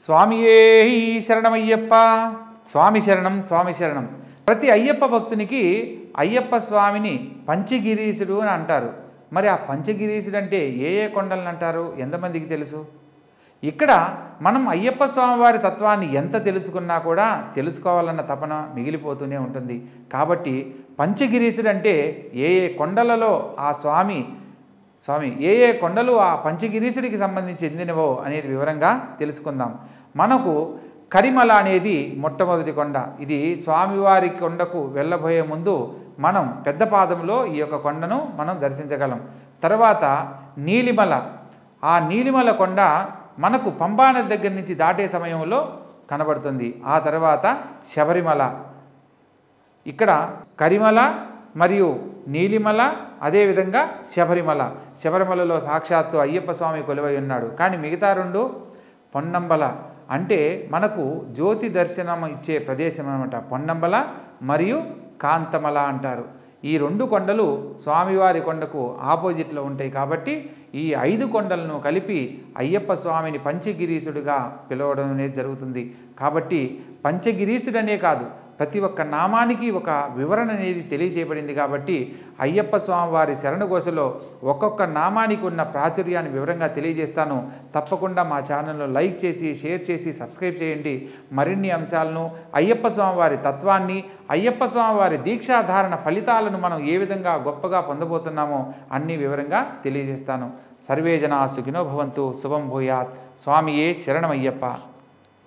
స్వామియే శరణమయ్యప్ప. స్వామి శరణం, స్వామి శరణం. ప్రతి అయ్యప్ప భక్తునికి అయ్యప్ప స్వామిని పంచగిరీసుడు అని అంటారు. మరి ఆ పంచగిరీసుడు అంటే ఏ ఏ కొండలను అంటారు? ఎంతమందికి తెలుసు? ఇక్కడ మనం అయ్యప్ప స్వామి వారి తత్వాన్ని ఎంత తెలుసుకున్నా కూడా తెలుసుకోవాలన్న తపన మిగిలిపోతూనే ఉంటుంది. కాబట్టి పంచగిరీసుడు అంటే ఏ ఏ కొండలలో ఆ స్వామి ఏ ఏ కొండలు ఆ పంచగిరీసుడికి సంబంధించి చెందినవో అనేది వివరంగా తెలుసుకుందాం. మనకు కరిమల అనేది మొట్టమొదటి కొండ. ఇది స్వామివారి కొండకు వెళ్ళబోయే ముందు మనం పెద్ద పాదంలో ఈ యొక్క కొండను మనం దర్శించగలం. తర్వాత నీలిమల, ఆ నీలిమల కొండ మనకు పంబానది దగ్గర నుంచి దాటే సమయంలో కనబడుతుంది. ఆ తర్వాత శబరిమల. ఇక్కడ కరిమల మరియు నీలిమల, అదేవిధంగా శబరిమల. శబరిమలలో సాక్షాత్తు అయ్యప్ప స్వామి కొలువై ఉన్నాడు. కానీ మిగతా రెండు పొన్నంబల అంటే మనకు జ్యోతి దర్శనం ఇచ్చే ప్రదేశం అన్నమాట. పొన్నంబల మరియు కాంతమల అంటారు. ఈ రెండు కొండలు స్వామివారి కొండకు ఆపోజిట్లో ఉంటాయి. కాబట్టి ఈ 5 కొండలను కలిపి అయ్యప్ప స్వామిని పంచగిరీసుడిగా పిలవడం అనేది జరుగుతుంది. కాబట్టి పంచగిరీసుడనే కాదు, ప్రతి ఒక్క నామానికి ఒక వివరణ అనేది తెలియజేయబడింది. కాబట్టి అయ్యప్ప స్వామి వారి శరణఘోషలో ఒక్కొక్క నామానికి ఉన్న ప్రాచుర్యాన్ని వివరంగా తెలియజేస్తాను. తప్పకుండా మా ఛానల్ను లైక్ చేసి, షేర్ చేసి, సబ్స్క్రైబ్ చేయండి. మరిన్ని అంశాలను, అయ్యప్ప స్వామి వారి తత్వాన్ని, అయ్యప్ప స్వామి వారి దీక్షాధారణ ఫలితాలను మనం ఏ విధంగా గొప్పగా పొందబోతున్నామో అన్నీ వివరంగా తెలియజేస్తాను. సర్వే జనా సుఖినో భవంతు. శుభం భూయాత్. స్వామియే శరణమయ్యప్ప.